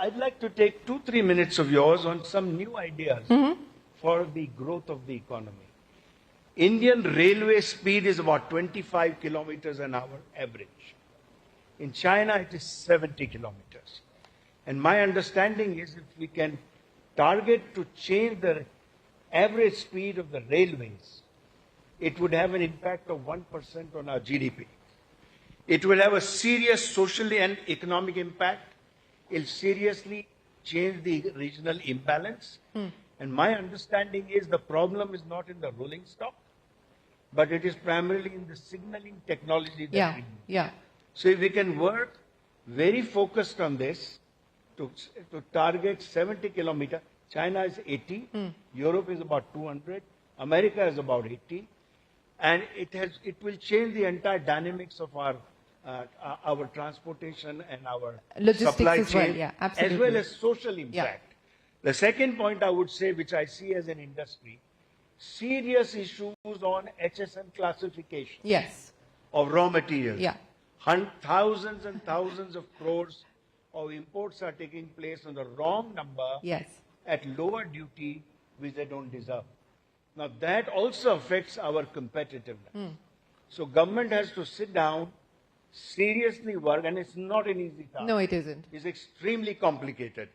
I'd like to take 2-3 minutes of yours on some new ideas for the growth of the economy. Indian railway speed is about 25 kilometers an hour average. In China, it is 70 kilometers. And my understanding is if we can target to change the average speed of the railways, it would have an impact of 1% on our GDP. It will have a serious social and economic impact. It will seriously change the regional imbalance. And my understanding is the problem is not in the rolling stock, but it is primarily in the signaling technology that we need. So if we can work very focused on this to target 70 kilometers, China is 80, Europe is about 200, America is about 80, and it will change the entire dynamics of our transportation and our logistics supply as chain, well, absolutely. as well as social impact. The second point I would say, which I see as an industry, serious issues on HSN classification of raw materials. Thousands and thousands of crores of imports are taking place on the wrong number at lower duty, which they don't deserve. Now that also affects our competitiveness. So government has to sit down, seriously work, and it's not an easy task. No, it isn't. It's extremely complicated.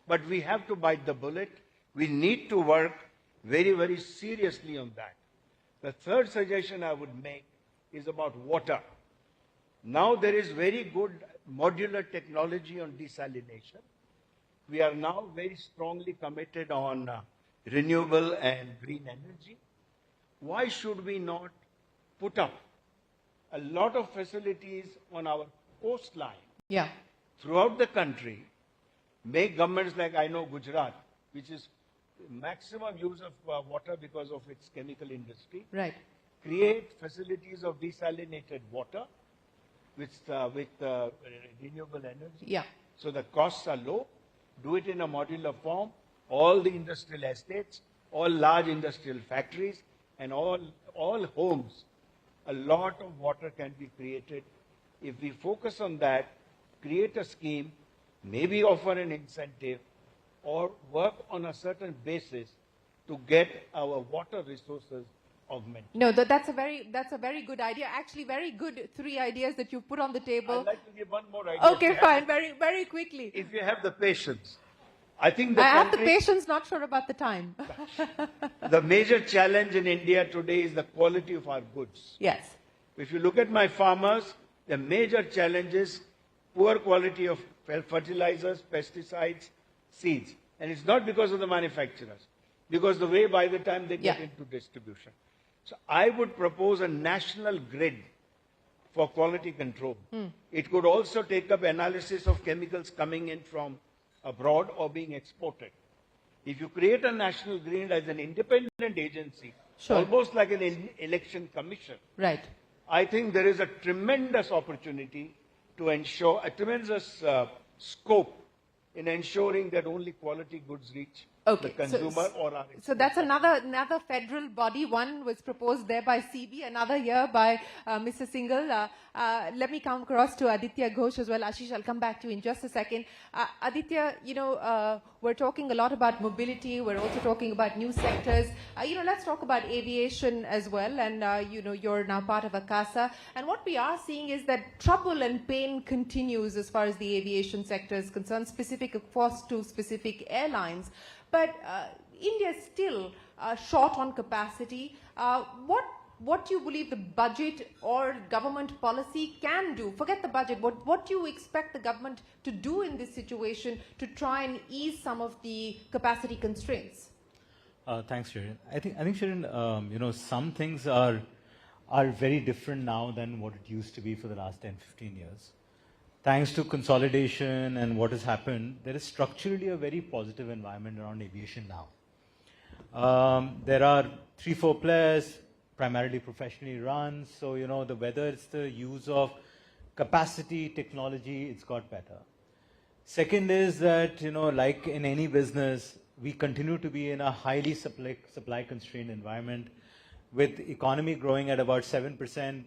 But we have to bite the bullet. We need to work very, very seriously on that. The third suggestion I would make is about water. Now there is very good modular technology on desalination. We are now very strongly committed on renewable and green energy. Why should we not put up a lot of facilities on our coastline throughout the country, make governments like I know Gujarat, which is maximum use of water because of its chemical industry, create facilities of desalinated water with renewable energy. So the costs are low. Do it in a modular form. All the industrial estates, all large industrial factories, and all homes, a lot of water can be created. If we focus on that, create a scheme, maybe offer an incentive, or work on a certain basis to get our water resources augmented. No, that's a very good idea. Actually, very good 3 ideas that you put on the table. I'd like to give one more idea. Okay, fine. Very quickly. If you have the patience. I think I have the patience, not sure about the time. The major challenge in India today is the quality of our goods. If you look at my farmers, the major challenge is poor quality of fertilizers, pesticides, seeds. And it's not because of the manufacturers, because the way by the time they get into distribution. So I would propose a national grid for quality control. It could also take up analysis of chemicals coming in from abroad or being exported. If you create a national grid as an independent agency, almost like an election commission, I think there is a tremendous opportunity to ensure, a tremendous scope in ensuring that only quality goods reach the consumer or our So that's another federal body. One was proposed there by CB, another here by Mr. Singhal. Let me come across to Aditya Ghosh as well. Ashish, I'll come back to you in just a second. Aditya, we're talking a lot about mobility. We're also talking about new sectors. Let's talk about aviation as well. And, you're now part of ACASA. And what we are seeing is that trouble and pain continues as far as the aviation sector is concerned, specific, of course, to specific airlines. But India is still short on capacity. What do you believe the budget or government policy can do? Forget the budget. What do you expect the government to do in this situation to try and ease some of the capacity constraints? Thanks, Shirin. I think Shirin, some things are very different now than what it used to be for the last 10, 15 years. Thanks to consolidation and what has happened, there is structurally a very positive environment around aviation now. There are 3-4 players, primarily professionally run, so whether it's the use of capacity, technology, it's got better. Second is that, like in any business, we continue to be in a highly supply constrained environment with economy growing at about 7%.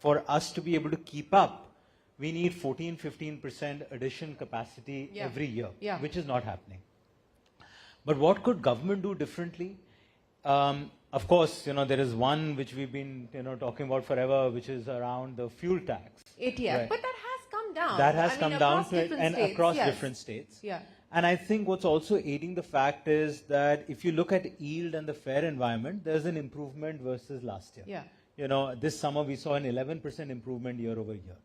For us to be able to keep up we need 14-15% addition capacity every year, which is not happening. But what could government do differently? Of course, there is one which we've been, talking about forever, which is around the fuel tax. ATF, right? but that has come down. That has come down to it, and across different states. Yeah. And I think what's also aiding the fact is that if you look at yield and the fare environment, there's an improvement versus last year. Yeah. This summer we saw an 11% improvement year over year.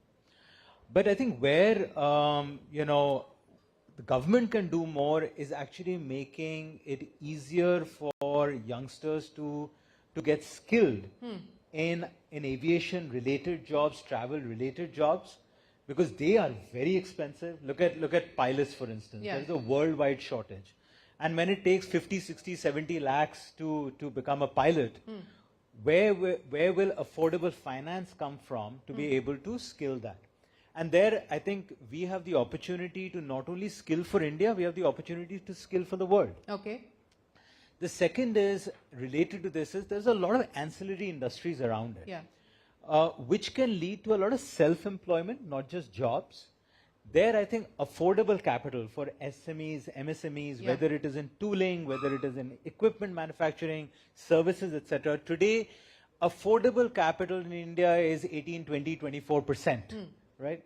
But I think where, the government can do more is actually making it easier for youngsters to get skilled in aviation-related jobs, travel-related jobs, because they are very expensive. Look at pilots, for instance. Yeah. There's a worldwide shortage. And when it takes 50, 60, 70 lakhs to become a pilot, where will affordable finance come from to be able to skill that? And there, I think we have the opportunity to not only skill for India, we have the opportunity to skill for the world. Okay. The second is, related to this, is there's a lot of ancillary industries around it. Yeah. Which can lead to a lot of self-employment, not just jobs. There, I think affordable capital for SMEs, MSMEs, whether it is in tooling, whether it is in equipment manufacturing, services, etc. Today, affordable capital in India is 18, 20, 24%. Right?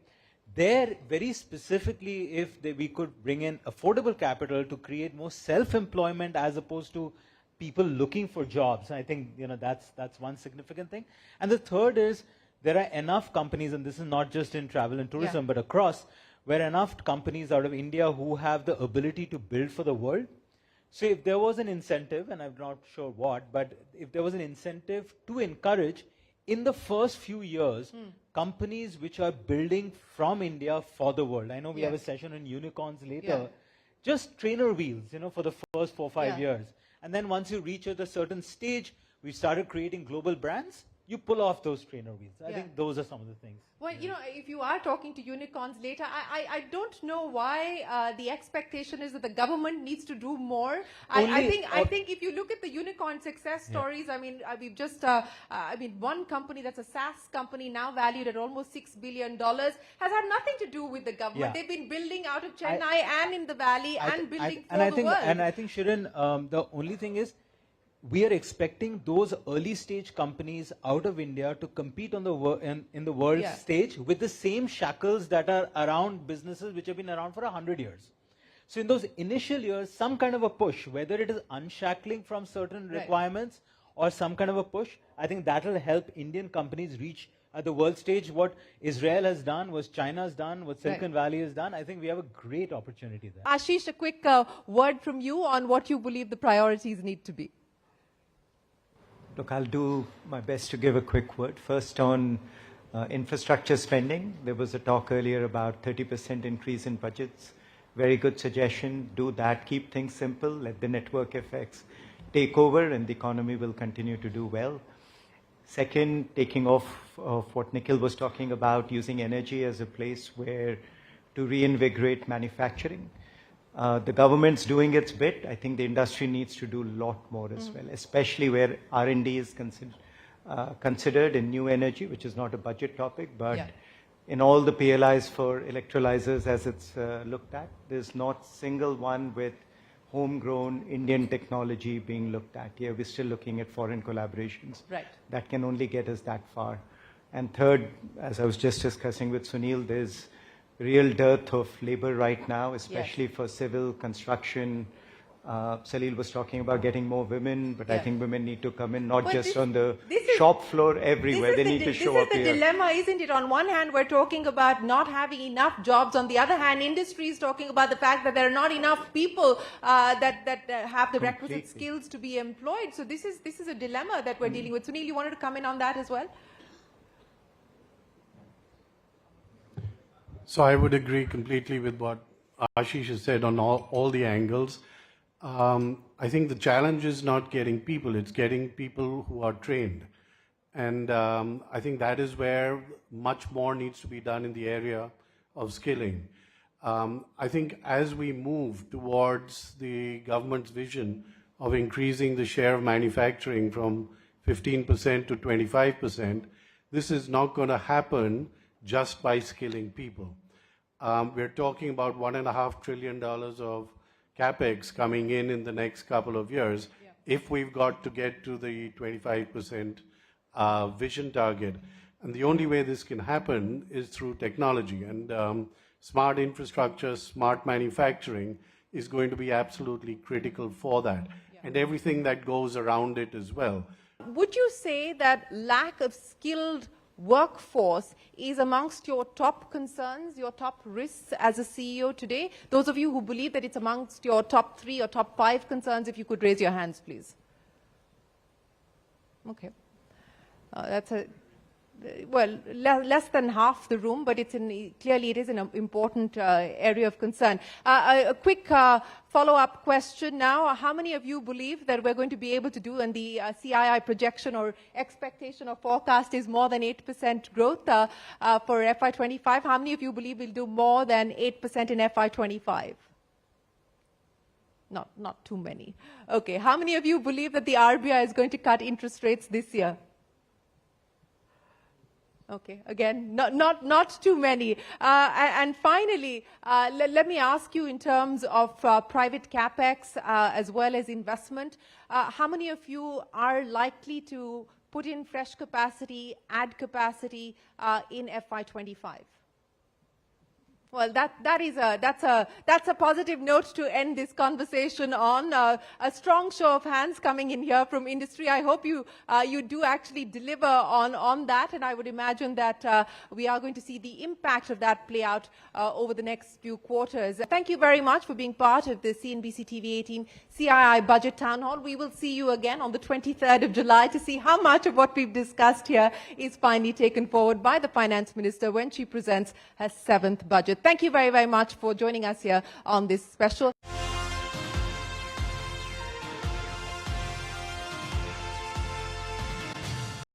There, very specifically, if we could bring in affordable capital to create more self-employment as opposed to people looking for jobs, I think that's one significant thing. And the third is there are enough companies, and this is not just in travel and tourism, but across, where enough companies out of India who have the ability to build for the world. So if there was an incentive, and I'm not sure what, but if there was an incentive to encourage, in the first few years, companies which are building from India for the world. I know we have a session on unicorns later. Just trainer wheels, for the first 4 or 5 years. And then once you reach at a certain stage, we started creating global brands. You pull off those trainer wheels. I think those are some of the things. Well, if you are talking to unicorns later, I don't know why the expectation is that the government needs to do more. I think if you look at the unicorn success stories, we've just, one company that's a SaaS company now valued at almost $6 billion has had nothing to do with the government. They've been building out of Chennai and in the valley and building for the world. And I think, Shirin, the only thing is, we are expecting those early stage companies out of India to compete on in the world stage with the same shackles that are around businesses which have been around for 100 years. So in those initial years, some kind of a push, whether it is unshackling from certain requirements or some kind of a push, I think that will help Indian companies reach at the world stage what Israel has done, what China has done, what Silicon Valley has done. I think we have a great opportunity there. Ashish, a quick word from you on what you believe the priorities need to be. Look, I'll do my best to give a quick word. First on infrastructure spending. There was a talk earlier about 30% increase in budgets. Very good suggestion. Do that. Keep things simple. Let the network effects take over and the economy will continue to do well. Second, taking off of what Nikhil was talking about, using energy as a place where to reinvigorate manufacturing. The government's doing its bit. I think the industry needs to do a lot more as well, especially where R&D is considered in new energy, which is not a budget topic, but in all the PLIs for electrolyzers as it's looked at, there's not single one with homegrown Indian technology being looked at. Here we're still looking at foreign collaborations. Right. That can only get us that far. And third, as I was just discussing with Sunil, there's real dearth of labor right now, especially for civil construction. Salil was talking about getting more women, but I think women need to come in, not just on the shop floor, everywhere. They need to show up here. This is the dilemma, isn't it? On one hand, we're talking about not having enough jobs. On the other hand, industry is talking about the fact that there are not enough people that have the requisite skills to be employed. So this is a dilemma that we're dealing with. Sunil, you wanted to come in on that as well? So I would agree completely with what Ashish has said on all the angles. I think the challenge is not getting people, it's getting people who are trained. And I think that is where much more needs to be done in the area of skilling. I think as we move towards the government's vision of increasing the share of manufacturing from 15% to 25%, this is not going to happen just by skilling people. We're talking about $1.5 trillion of capex coming in the next couple of years if we've got to get to the 25% vision target. And the only way this can happen is through technology. And smart infrastructure, smart manufacturing is going to be absolutely critical for that. And everything that goes around it as well. Would you say that lack of skilled workforce is amongst your top concerns, your top risks as a CEO today? Those of you who believe that it's amongst your top 3 or top 5 concerns, if you could raise your hands, please. Okay. That's a... well, less than half the room, but clearly it is an important area of concern. A quick follow-up question now. How many of you believe that we're going to be able to do, and the CII projection or expectation or forecast is more than 8% growth for FY25? How many of you believe we'll do more than 8% in FY25? Not too many. Okay. How many of you believe that the RBI is going to cut interest rates this year? Okay, again, not too many. And finally, let me ask you in terms of private capex as well as investment, how many of you are likely to put in fresh capacity, add capacity in FY25? Well, that's a positive note to end this conversation on. A strong show of hands coming in here from industry. I hope you do actually deliver on that, and I would imagine that we are going to see the impact of that play out over the next few quarters. Thank you very much for being part of the CNBC-TV18 CII Budget Town Hall. We will see you again on the 23rd of July to see how much of what we've discussed here is finally taken forward by the Finance Minister when she presents her 7th budget. Thank you very, very much for joining us here on this special.